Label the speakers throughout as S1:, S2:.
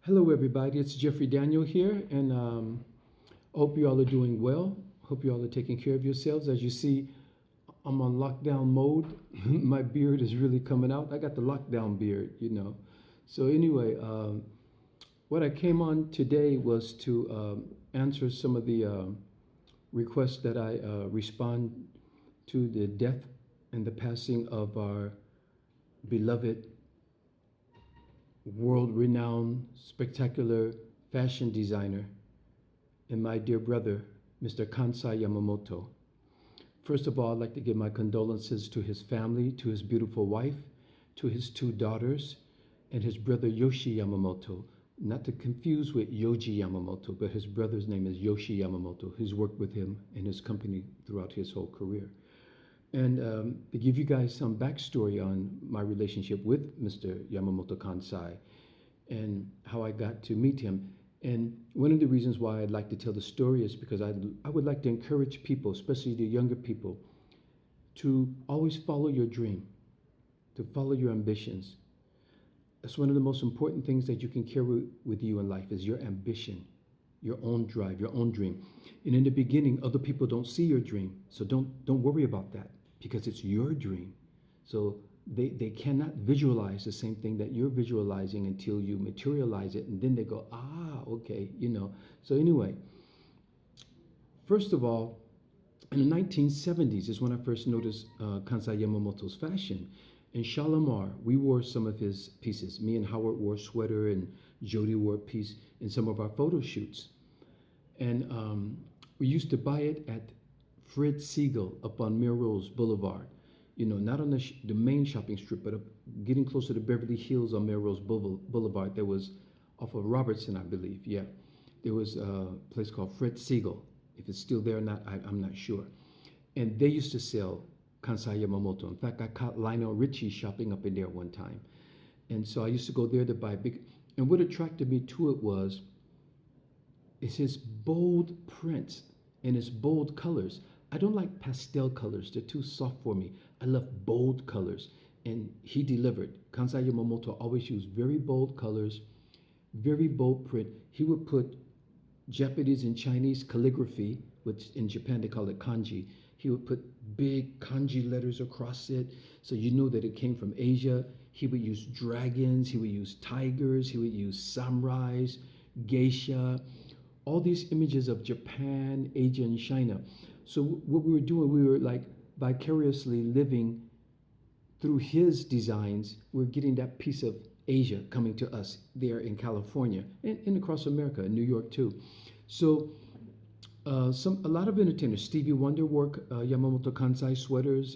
S1: Hello, everybody. It's Jeffrey Daniel here, and hope you all are doing well. Hope you all are taking care of yourselves. As you see, I'm on lockdown mode. My beard is really coming out. I got the lockdown beard. So anyway, what I came on today was to answer some of the requests that I respond to the death and the passing of our beloved world renowned, spectacular fashion designer and my dear brother, Mr. Kansai Yamamoto. First of all, I'd like to give my condolences to his family, to his beautiful wife, to his two daughters, and his brother Yoshi Yamamoto. Not to confuse with Yoji Yamamoto, but his brother's name is Yoshi Yamamoto. He's worked with him in his company throughout his whole career. And to give you guys some backstory on my relationship with Mr. Yamamoto Kansai and how I got to meet him. And one of the reasons why I'd like to tell the story is because I would like to encourage people, especially the younger people, to always follow your dream, to follow your ambitions. That's one of the most important things that you can carry with you in life is your ambition, your own drive, your own dream. And in the beginning, other people don't see your dream. So don't worry about that because it's your dream. So they cannot visualize the same thing that you're visualizing until you materialize it. And then they go, okay. So anyway, first of all, in the 1970s is when I first noticed Kansai Yamamoto's fashion. In Shalimar, we wore some of his pieces. Me and Howard wore a sweater and Jody wore a piece in some of our photo shoots. And we used to buy it at Fred Siegel up on Melrose Boulevard. Not on the main shopping strip, but getting closer to Beverly Hills on Melrose Boulevard. There was off of Robertson, I believe. Yeah, there was a place called Fred Siegel. If it's still there or not, I'm not sure. And they used to sell Kansai Yamamoto. In fact, I caught Lionel Richie shopping up in there one time. And so I used to go there to buy big. And what attracted me to it was his bold prints and his bold colors. I don't like pastel colors. They're too soft for me. I love bold colors. And he delivered. Kansai Yamamoto always used very bold colors, very bold print. He would put Japanese and Chinese calligraphy, which in Japan they call it kanji. He would put big kanji letters across it, so you know that it came from Asia. He would use dragons, he would use tigers, he would use samurais, geisha, all these images of Japan, Asia, and China. So what we were doing, we were like vicariously living through his designs. We're getting that piece of Asia coming to us there in California and across America, in New York too. So a lot of entertainers, Stevie Wonder wore Yamamoto Kansai sweaters,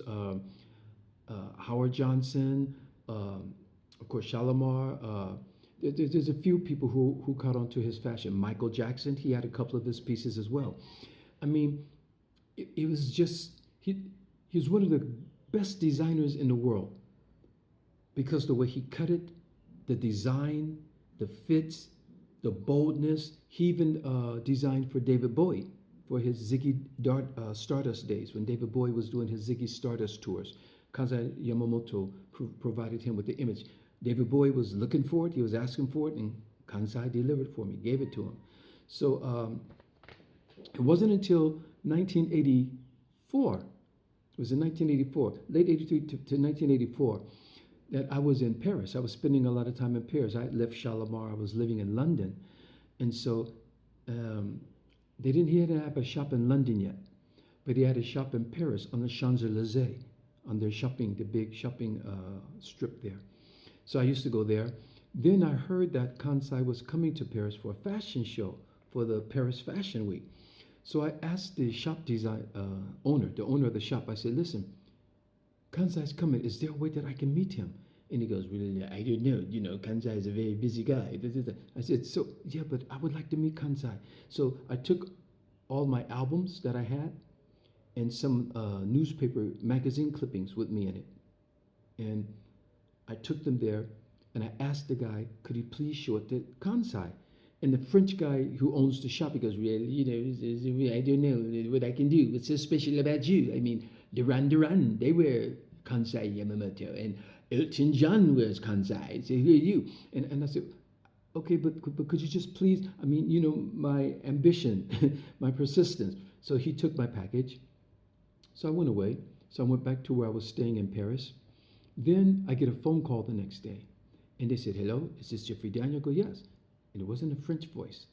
S1: Howard Johnson, of course Shalimar. There's a few people who caught on to his fashion. Michael Jackson, he had a couple of his pieces as well. I mean, it was just, he was one of the best designers in the world because the way he cut it, the design, the fits, the boldness. He even designed for David Bowie for his Ziggy Stardust days when David Bowie was doing his Ziggy Stardust tours. Kansai Yamamoto provided him with the image. David Bowie was looking for it, he was asking for it, and Kansai delivered for me, gave it to him. So it wasn't until 1984, it was in 1984, late 83 to 1984, that I was in Paris. I was spending a lot of time in Paris. I had left Shalimar, I was living in London. And so he didn't have a shop in London yet, but he had a shop in Paris on the Champs-Élysées, on their the big shopping strip there. So I used to go there. Then I heard that Kansai was coming to Paris for a fashion show for the Paris Fashion Week. So I asked the shop owner, the owner of the shop, I said, listen, Kansai's coming. Is there a way that I can meet him? And he goes, really, I don't know. Kansai is a very busy guy. I said, so, yeah, but I would like to meet Kansai. So I took all my albums that I had and some newspaper magazine clippings with me in it. And I took them there and I asked the guy, could he please show it to Kansai? And the French guy who owns the shop, he goes, really, I don't know what I can do. What's so special about you? I mean, Duran, they wear Kansai Yamamoto, and Elton John wears Kansai. So who are you? And I said, okay, but could you just please, I mean, my ambition, my persistence. So he took my package. So I went away. So I went back to where I was staying in Paris. Then I get a phone call the next day. And they said, hello, is this Jeffrey Daniel? I go, yes. And it wasn't a French voice.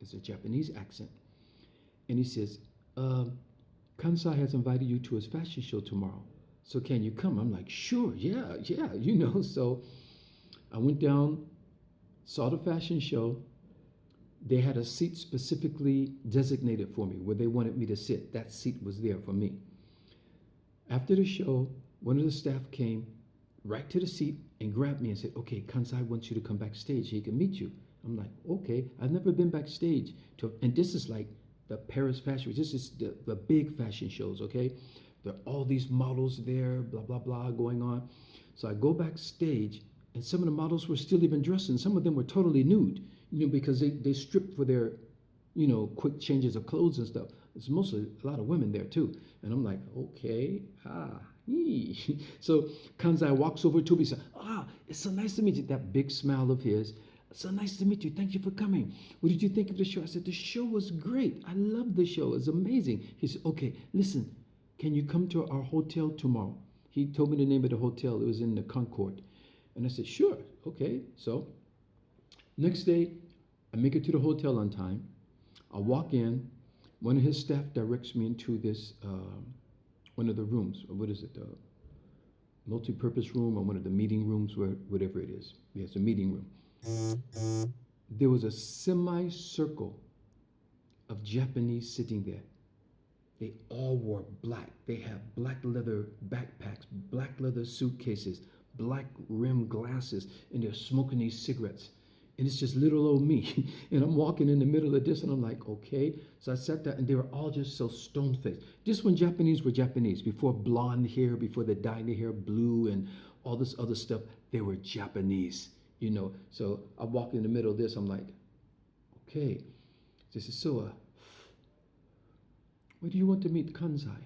S1: It's a Japanese accent. And he says, Kansai has invited you to his fashion show tomorrow. So can you come? I'm like, sure, yeah. So I went down, saw the fashion show. They had a seat specifically designated for me where they wanted me to sit. That seat was there for me. After the show, one of the staff came right to the seat and grabbed me and said, okay, Kansai wants you to come backstage. He can meet you. I'm like, okay, I've never been backstage. And this is like the Paris fashion. This is the big fashion shows, okay? There are all these models there, blah, blah, blah, going on. So I go backstage, and some of the models were still even dressed, and some of them were totally nude, because they stripped for their, quick changes of clothes and stuff. It's mostly a lot of women there, too. And I'm like, okay, So Kansai walks over to me and says, it's so nice to meet you. That big smile of his. So nice to meet you. Thank you for coming. What did you think of the show? I said, the show was great. I loved the show. It was amazing. He said, okay, listen, can you come to our hotel tomorrow? He told me the name of the hotel. It was in the Concord. And I said, sure, okay. So next day, I make it to the hotel on time. I walk in. One of his staff directs me into this, one of the rooms. What is it? The multi-purpose room or one of the meeting rooms, whatever it is. Yeah, it's a meeting room. There was a semicircle of Japanese sitting there. They all wore black. They had black leather backpacks, black leather suitcases, black rimmed glasses, and they're smoking these cigarettes. And it's just little old me. And I'm walking in the middle of this, and I'm like, okay. So I sat there, and they were all just so stone-faced. Just when Japanese were Japanese, before blonde hair, before they dyed their hair blue and all this other stuff, they were Japanese. So I walk in the middle of this, I'm like, okay, this is so, why do you want to meet Kansai?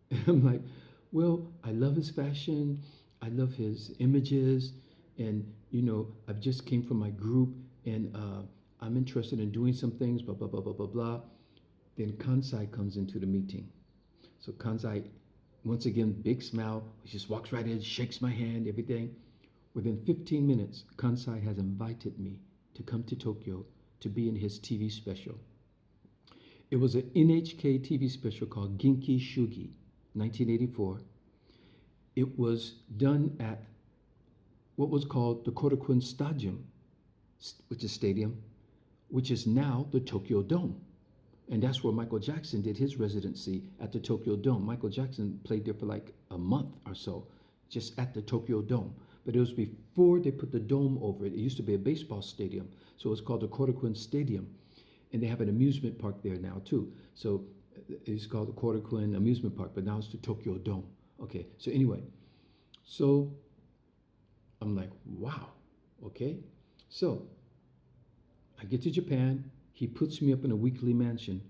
S1: And I'm like, well, I love his fashion, I love his images, and, I just came from my group, and I'm interested in doing some things, blah, blah, blah, blah, blah, blah. Then Kansai comes into the meeting. So Kansai, once again, big smile, he just walks right in, shakes my hand, everything. Within 15 minutes, Kansai has invited me to come to Tokyo to be in his TV special. It was an NHK TV special called Ginki Shugi, 1984. It was done at what was called the Korakuen Stadium, which is stadium, which is now the Tokyo Dome. And that's where Michael Jackson did his residency, at the Tokyo Dome. Michael Jackson played there for like a month or so, just at the Tokyo Dome. But it was before they put the dome over it. It used to be a baseball stadium. So it's called the Korakuen Stadium. And they have an amusement park there now too. So it's called the Korakuen Amusement Park, but now it's the Tokyo Dome. Okay, so anyway. So I'm like, wow, okay. So I get to Japan. He puts me up in a weekly mansion,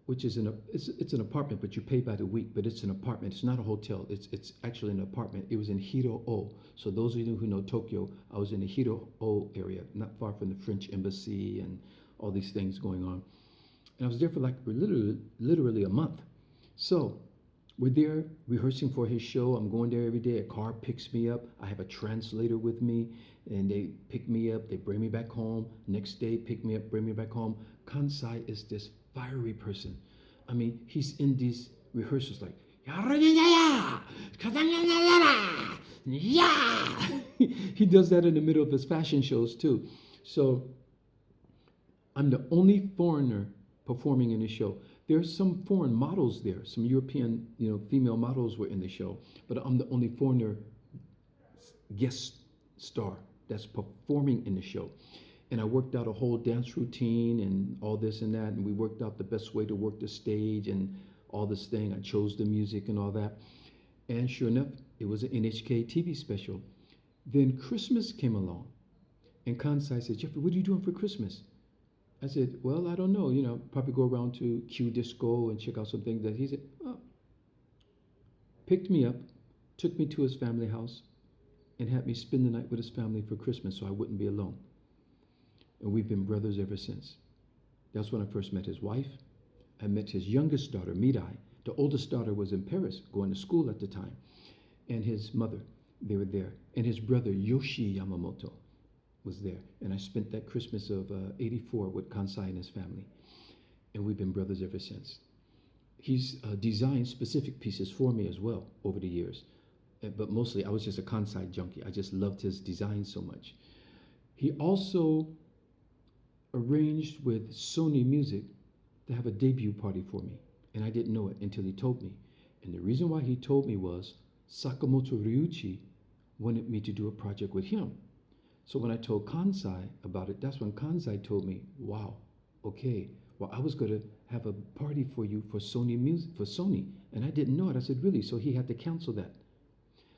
S1: which is it's an apartment, but you pay by the week, but it's an apartment. It's not a hotel. It's actually an apartment. It was in Hiro-o. So those of you who know Tokyo, I was in the Hiro-o area, not far from the French embassy and all these things going on. And I was there for like literally a month. So we're there rehearsing for his show. I'm going there every day. A car picks me up. I have a translator with me, and they pick me up. They bring me back home. Next day, pick me up, bring me back home. Kansai is this fiery person. I mean, he's in these rehearsals like, he does that in the middle of his fashion shows too. So I'm the only foreigner performing in the show. There's some foreign models there. Some European, female models were in the show, but I'm the only foreigner guest star that's performing in the show. And I worked out a whole dance routine and all this and that, and we worked out the best way to work the stage and all this thing. I chose the music and all that. And sure enough, it was an NHK TV special. Then Christmas came along, and Kansai said, Jeffrey, what are you doing for Christmas? I said, well, I don't know, probably go around to Q Disco and check out some things. That he said, oh. Picked me up, took me to his family house, and had me spend the night with his family for Christmas so I wouldn't be alone. and we've been brothers ever since. That's when I first met his wife. I met his youngest daughter, Mirai. The oldest daughter was in Paris, going to school at the time, and his mother, they were there. And his brother, Yoshi Yamamoto, was there. And I spent that Christmas of '84 with Kansai and his family. And we've been brothers ever since. He's designed specific pieces for me as well over the years. But mostly, I was just a Kansai junkie. I just loved his design so much. He also arranged with Sony Music to have a debut party for me. And I didn't know it until he told me. And the reason why he told me was Sakamoto Ryuichi wanted me to do a project with him. So when I told Kansai about it, that's when Kansai told me, wow, okay, well, I was going to have a party for you for Sony Music, for Sony. And I didn't know it. I said, really? So he had to cancel that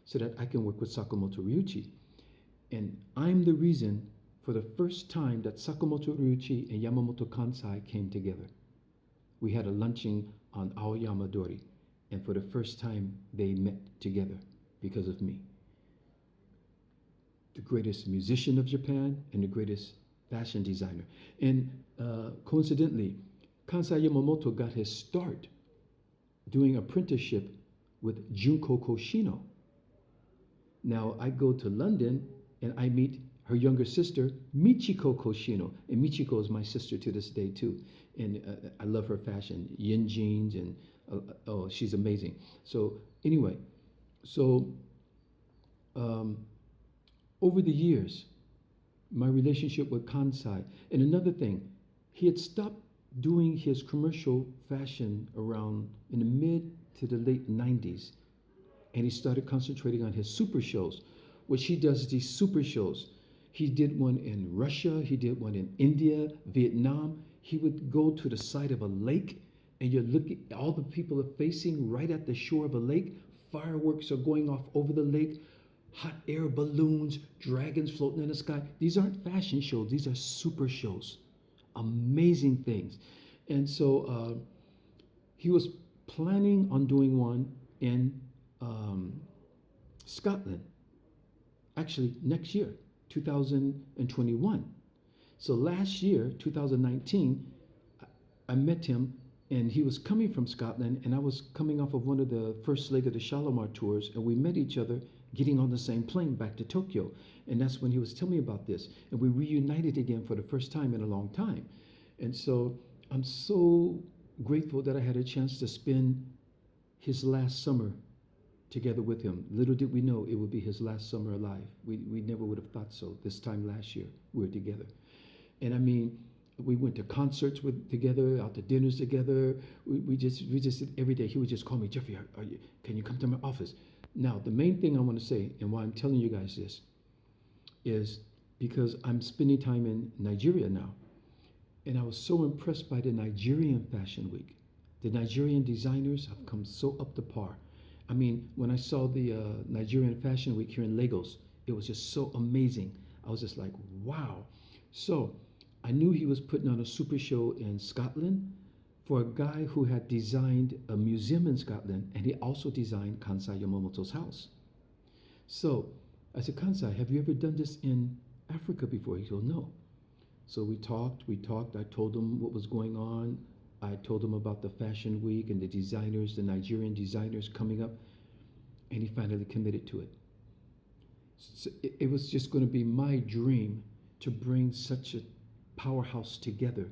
S1: so that I can work with Sakamoto Ryuichi. And I'm the reason for the first time that Sakamoto Ryuichi and Yamamoto Kansai came together. We had a luncheon on Aoyama Dori, and for the first time they met together because of me. The greatest musician of Japan and the greatest fashion designer. And coincidentally, Kansai Yamamoto got his start doing apprenticeship with Junko Koshino. Now I go to London and I meet her younger sister, Michiko Koshino. And Michiko is my sister to this day too. And I love her fashion, yin jeans, and oh, she's amazing. So anyway, over the years, my relationship with Kansai, and another thing, he had stopped doing his commercial fashion around in the mid to the late 90s, and he started concentrating on his super shows, which he does these super shows. He did one in Russia, he did one in India, Vietnam. He would go to the side of a lake, and you're looking, all the people are facing right at the shore of a lake. Fireworks are going off over the lake, hot air balloons, dragons floating in the sky. These aren't fashion shows, these are super shows. Amazing things. And so he was planning on doing one in Scotland, actually next year, 2021. So last year, 2019, I met him, and he was coming from Scotland, and I was coming off of one of the first leg of the Shalimar tours, and we met each other getting on the same plane back to Tokyo. And that's when he was telling me about this. And we reunited again for the first time in a long time. And so I'm so grateful that I had a chance to spend his last summer together with him. Little did we know it would be his last summer alive. We never would have thought so. This time last year, we were together. And I mean, we went to concerts together, out to dinners together. We just did every day. He would just call me, Jeffrey, can you come to my office? Now, the main thing I want to say, and why I'm telling you guys this, is because I'm spending time in Nigeria now. And I was so impressed by the Nigerian Fashion Week. The Nigerian designers have come so up to par. I mean, when I saw the Nigerian Fashion Week here in Lagos, it was just so amazing. I was just like, wow. So I knew he was putting on a super show in Scotland for a guy who had designed a museum in Scotland, and he also designed Kansai Yamamoto's house. So I said, Kansai, have you ever done this in Africa before? He said, no. So we talked. I told him what was going on. I told him about the Fashion Week and the designers, the Nigerian designers coming up, and he finally committed to it. So it was just going to be my dream to bring such a powerhouse together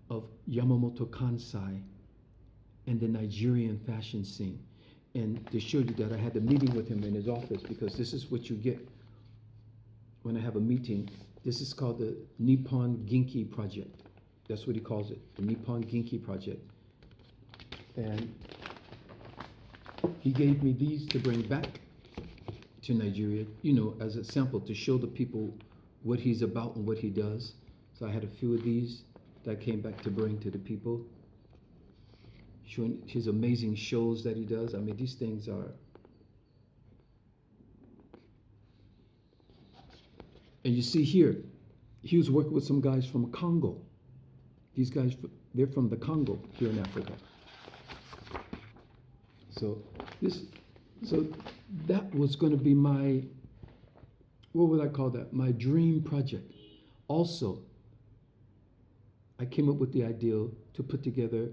S1: of Yamamoto Kansai and the Nigerian fashion scene. And to show you that I had a meeting with him in his office, because this is what you get when I have a meeting. This is called the Nippon Ginki Project. That's what he calls it, the Nippon Ginki Project. And he gave me these to bring back to Nigeria, as a sample to show the people what he's about and what he does. So I had a few of these that I came back to bring to the people, showing his amazing shows that he does. I mean, these things are... And you see here, he was working with some guys from Congo. These guys, they're from the Congo here in Africa. So that was going to be my, what would I call that? My dream project. Also, I came up with the idea to put together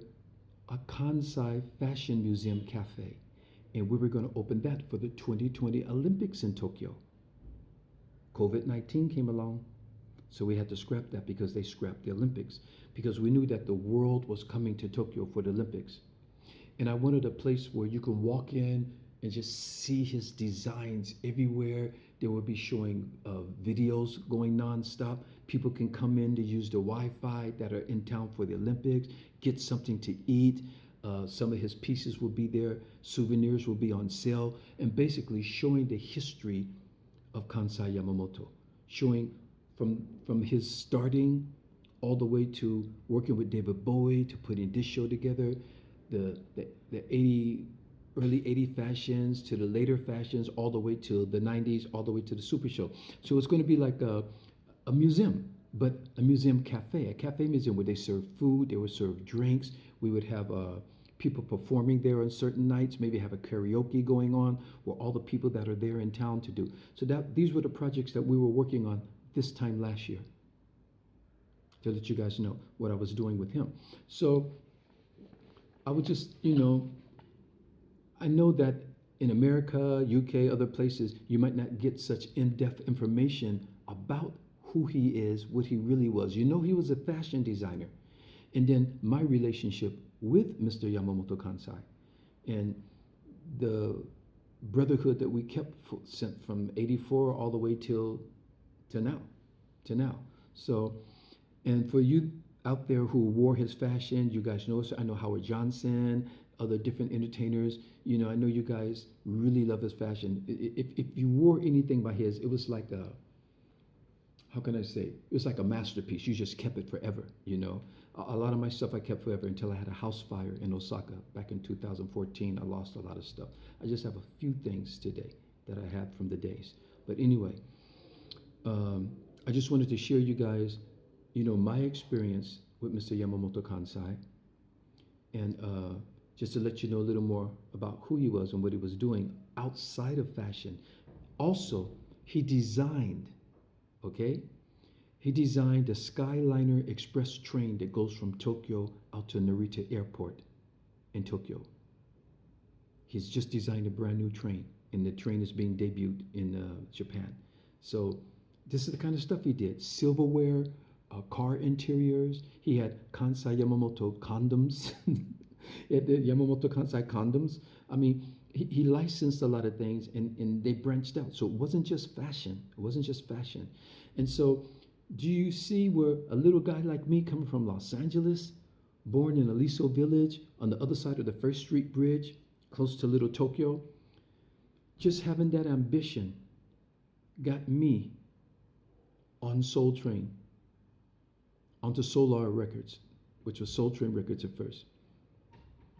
S1: a Kansai Fashion Museum Cafe. And we were going to open that for the 2020 Olympics in Tokyo. COVID-19 came along, so we had to scrap that because they scrapped the Olympics, because we knew that the world was coming to Tokyo for the Olympics. And I wanted a place where you can walk in and just see his designs everywhere. They will be showing videos going nonstop. People can come in to use the Wi-Fi that are in town for the Olympics, get something to eat. Some of his pieces will be there. Souvenirs will be on sale, and basically showing the history of Kansai Yamamoto, showing from his starting all the way to working with David Bowie to putting this show together, the 80 early 80 fashions to the later fashions, all the way to the 90s, all the way to the Super Show. So it's going to be like a museum, but a museum cafe, a cafe museum where they serve food, they would serve drinks. We would have people performing there on certain nights, maybe have a karaoke going on, where all the people that are there in town to do. So these were the projects that we were working on this time last year, to let you guys know what I was doing with him. So I would just, I know that in America, UK, other places, you might not get such in-depth information about who he is, what he really was. He was a fashion designer. And then my relationship with Mr. Yamamoto Kansai and the brotherhood that we kept sent from 84 all the way till now. So, and for you out there who wore his fashion, you guys know, so I know Howard Johnson, other different entertainers, I know you guys really love his fashion. If you wore anything by his, it was like how can I say? It was like a masterpiece. You just kept it forever, A lot of my stuff I kept forever until I had a house fire in Osaka back in 2014. I lost a lot of stuff. I just have a few things today that I had from the days. But anyway, I just wanted to share you guys, my experience with Mr. Yamamoto Kansai, and just to let you know a little more about who he was and what he was doing outside of fashion. Also, he designed the Skyliner Express train that goes from Tokyo out to Narita Airport in Tokyo. He's just designed a brand new train, and the train is being debuted in Japan. So this is the kind of stuff he did. Silverware, car interiors. He had Kansai Yamamoto condoms. He had the Yamamoto Kansai condoms. I mean, he licensed a lot of things, and they branched out. So it wasn't just fashion. And so do you see where a little guy like me coming from Los Angeles, born in Aliso Village on the other side of the First Street Bridge, close to Little Tokyo, just having that ambition got me on Soul Train, onto Solar Records, which was Soul Train Records at first,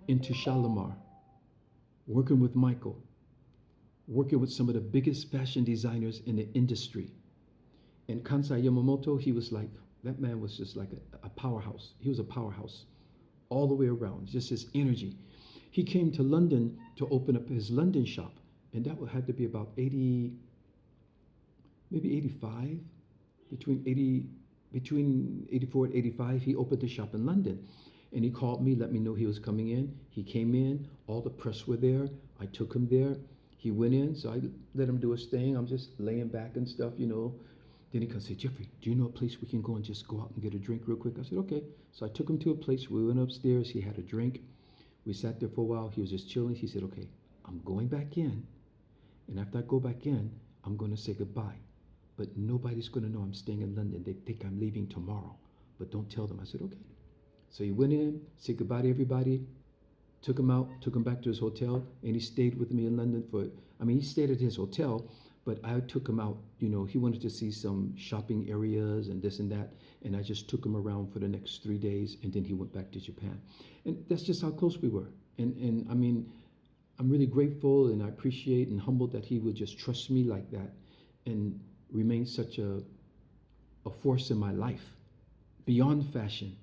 S1: into Shalimar, working with Michael, working with some of the biggest fashion designers in the industry. And Kansai Yamamoto, he was like, that man was just like a powerhouse. He was a powerhouse all the way around, just his energy. He came to London to open up his London shop, and that had to be about 80, maybe 85, between 84 and 85, he opened the shop in London. And he called me, let me know he was coming in. He came in, all the press were there. I took him there. He went in, so I let him do his thing. I'm just laying back and stuff, Then he comes and say, Jeffrey, do you know a place we can go and just go out and get a drink real quick? I said, okay. So I took him to a place. We went upstairs. He had a drink. We sat there for a while. He was just chilling. He said, okay, I'm going back in. And after I go back in, I'm going to say goodbye. But nobody's going to know I'm staying in London. They think I'm leaving tomorrow. But don't tell them. I said, okay. So he went in, said goodbye to everybody, took him out, took him back to his hotel, and he stayed with me in London he stayed at his hotel, but I took him out. He wanted to see some shopping areas and this and that, and I just took him around for the next 3 days, and then he went back to Japan. And that's just how close we were. And I'm really grateful, and I appreciate and humbled that he would just trust me like that and remain such a force in my life, beyond fashion,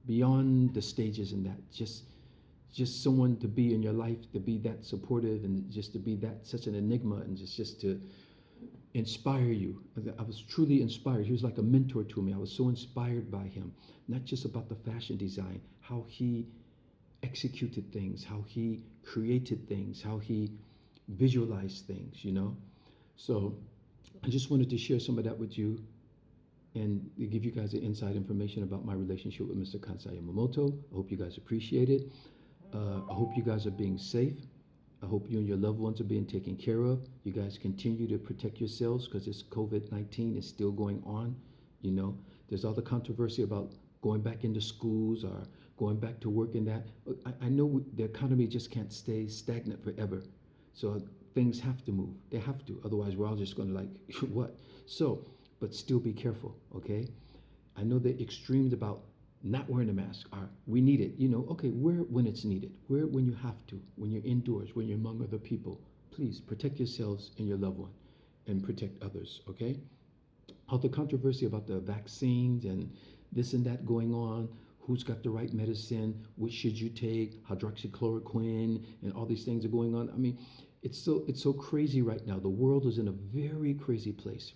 S1: beyond the stages and that. Just someone to be in your life, to be that supportive, and just to be that such an enigma, and just to inspire you. I was truly inspired. He was like a mentor to me. I was so inspired by him, not just about the fashion design, how he executed things, how he created things, how he visualized things, you know? So I just wanted to share some of that with you and to give you guys the inside information about my relationship with Mr. Kansai Yamamoto. I hope you guys appreciate it. I hope you guys are being safe. I hope you and your loved ones are being taken care of. You guys continue to protect yourselves because this COVID-19 is still going on. You know, there's all the controversy about going back into schools or going back to work in that. I know the economy just can't stay stagnant forever. So things have to move. They have to. Otherwise, we're all just going to like, what? So, but still be careful, okay? I know the extremes about not wearing a mask are we need it, you know, okay, wear it when it's needed, wear it when you have to, when you're indoors, when you're among other people. Please protect yourselves and your loved one and protect others, okay? All the controversy about the vaccines and this and that going on, who's got the right medicine, which should you take, hydroxychloroquine, and all these things are going on. I mean, it's so crazy right now. The world is in a very crazy place.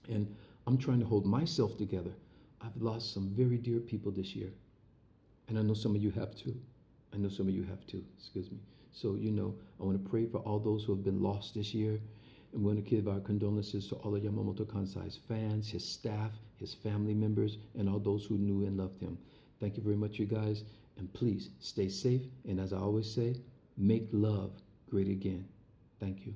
S1: And I'm trying to hold myself together. I've lost some very dear people this year. And I know some of you have too. I know some of you have too, excuse me. So, you know, I want to pray for all those who have been lost this year. And we want to give our condolences to all of Yamamoto Kansai's fans, his staff, his family members, and all those who knew and loved him. Thank you very much, you guys. And please stay safe. And as I always say, make love great again. Thank you.